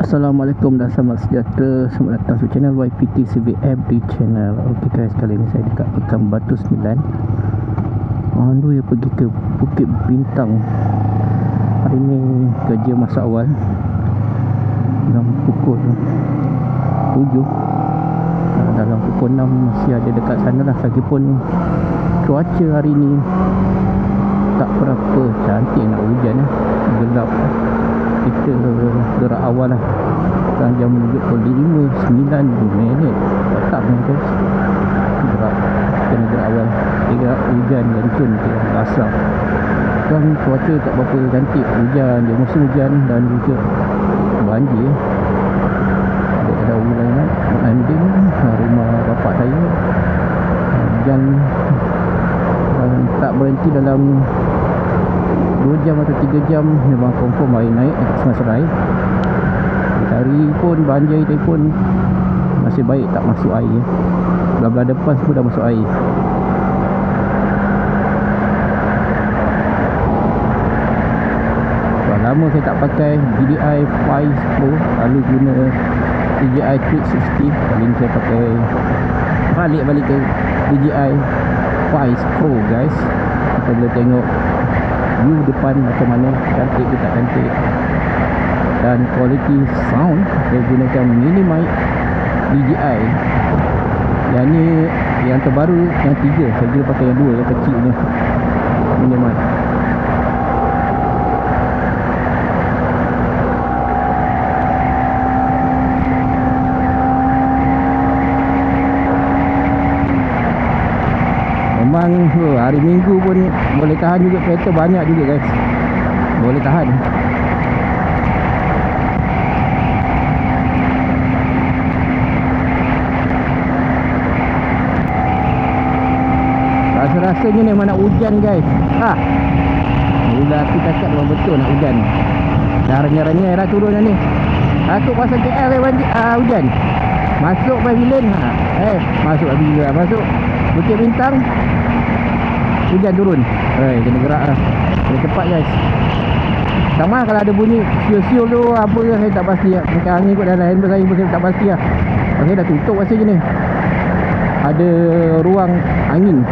Assalamualaikum dan selamat sejahtera. Selamat datang ke channel YPT CVF di channel. Okey guys, kali ini saya dekat Pekan Batu 9. Mandu ya pergi ke Bukit Bintang. Hari ini kerja masa awal dalam pukul 7. Dalam pukul 6 masih ada dekat sana lah. Lagipun cuaca hari ini tak berapa cantik, nak hujan lah. Gelap lah. Kita gerak awal lah. Sekarang jam menunjuk pukul 5:09 minit. Tak pun guys, kena gerak awal. Gerak hujan lancun ke basah. Sekarang cuaca tak berapa cantik. Hujan, dia musim hujan dan juga banjir. Ada wilayah Anding, rumah bapak saya. Hujan tak berhenti dalam 2 jam atau 3 jam. Memang confirm air naik dekat Sungai Serai. Hari pun banjir tadi pun masih baik, tak masuk air. Belah-belah depan semua dah masuk air. Dah lama saya tak pakai DJI 5 Pro. Lalu guna DJI Clip 60. Kali ni saya pakai balik ke DJI 5 Pro guys. Kita boleh tengok view depan macam mana, cantik ke tak cantik. Dan quality sound saya gunakan mini mic DJI. Yang ni yang terbaru, yang 3. Saya juga pakai yang 2, yang kecil ni, mini mic. Memang hari Minggu pun boleh tahan juga, kereta banyak juga guys. Boleh tahan. Rasa-rasanya ni memang nak hujan guys. Bila aku cakap memang betul nak hujan. Dah renyah-renyah dah turun dah ni. Aku pasal KL hujan. Masuk pavilion. Masuk pavilion. Masuk Bukit Bintang, hujan turun. Kena gerak lah. Kena cepat guys. Sama kalau ada bunyi siul-siul tu apa ke, saya tak pasti lah. Mungkin angin kot dalam handphone saya pun saya tak pasti lah. Saya dah tutup rasanya ni. Ada ruang angin.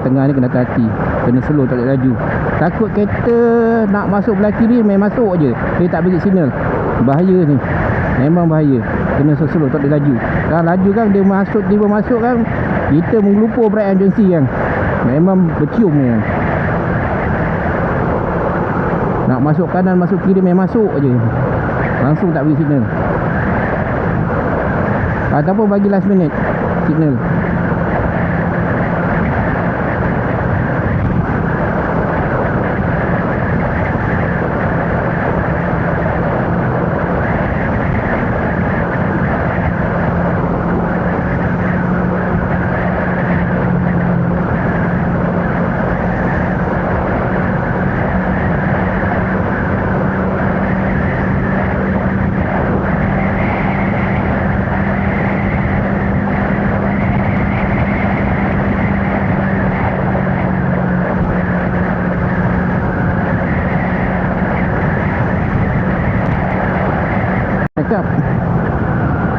Tengah ni kena hati-hati, kena slow, tak boleh laju. Takut kereta nak masuk belah kiri, main masuk je, dia tak bagi signal. Bahaya ni, memang bahaya. Kena slow, tak boleh laju. Kalau laju kan dia masuk, tiba masuk kan, kita mengelupur brake agency kan, memang bercium ni. Nak masuk kanan, masuk kiri, main masuk je, langsung tak bagi signal. Ataupun bagi last minute signal.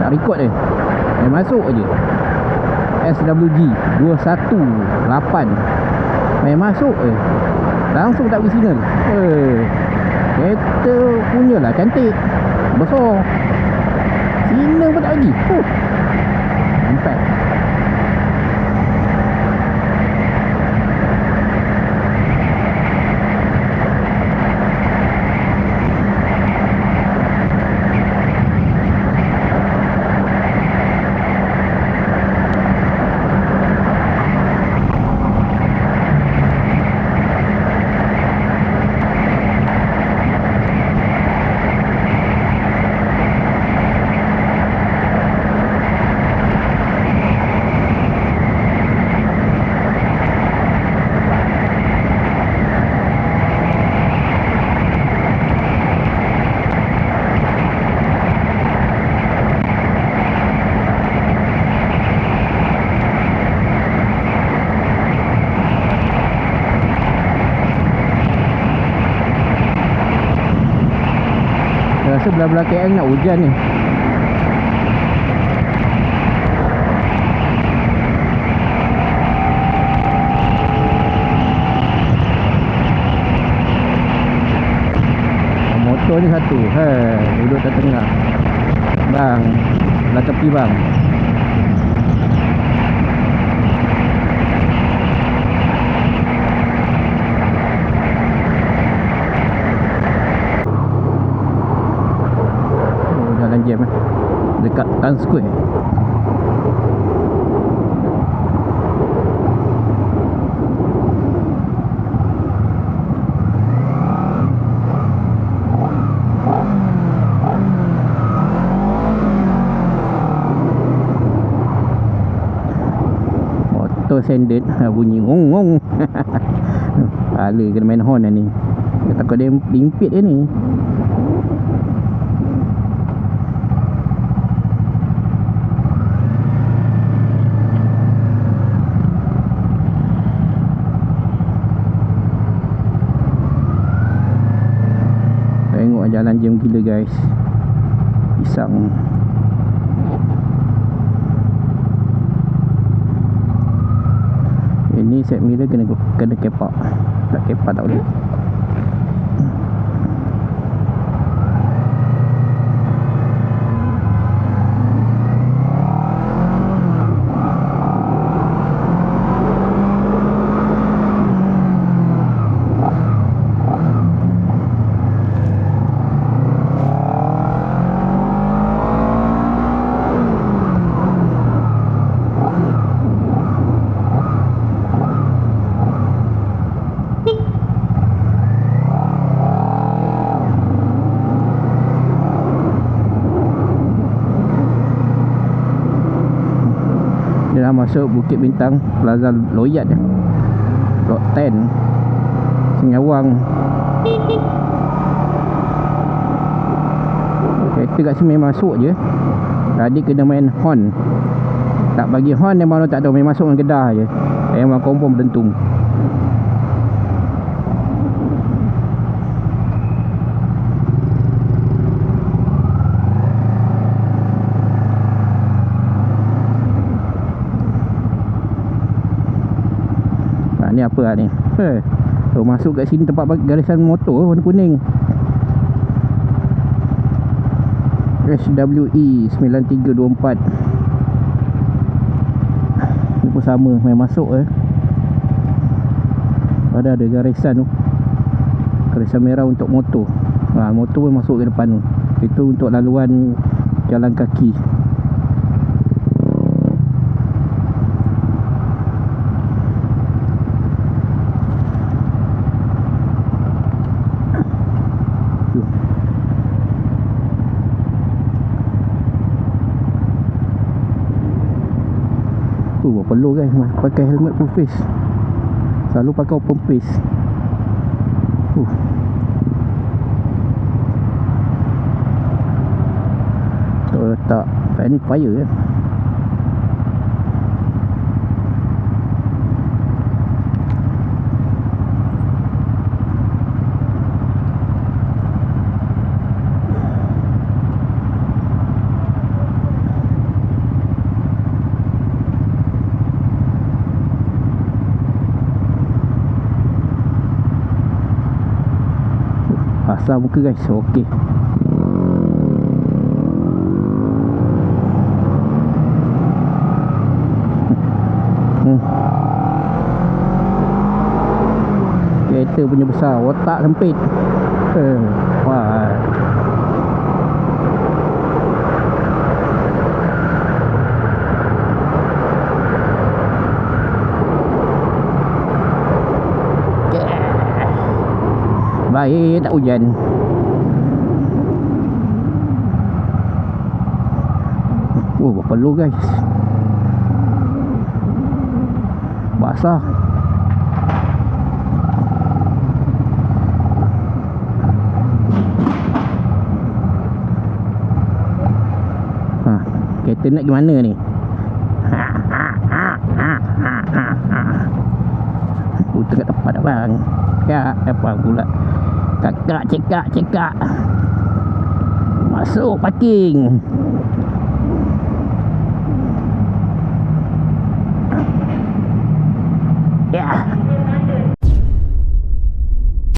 Tak record dia, main masuk je. SWG 218 main masuk langsung tak bagi signal. Kereta punyalah cantik, besar, signal pun tak bagi. Nampak. belah-belah KL nak hujan ni. Motor ni satu. Duduk kat tengah. Bang, belah tepi bang. Jalan jam dekat Times Square. Motor sanded bunyi ngong-ngong. Ala kena main horn lah ni. Dia takut dia impit dia ni. Tengok jalan jam gila guys. Pisang. Ini set mirror kena kepak. Tak kepak tak boleh. Dia dah masuk Bukit Bintang Plaza Loyat je. Lot 10 Singawang. Kereta kat sini main masuk je. Tadi kena main horn. Tak bagi horn dia malu tak tahu, main masuk dengan kedah je. Memang confirm berdentung. Ni apa lah ni? Masuk kat sini tempat garisan motor warna kuning. SWE 9324. Ni pun sama, main masuk ada garisan tu. Garisan merah untuk motor. Motor pun masuk ke depan tu. Itu untuk laluan jalan kaki. Perlu guys pakai helmet full face. Selalu pakai open face. Letak fan fire pasar muka guys. Okey. Kereta punya besar, otak sempit. Wah. Baik tak hujan. Perlu guys. Basah. Kereta nak ke mana ni? Tengah tepat bang. Kak apa pula? Kakak cekak. Masuk parking.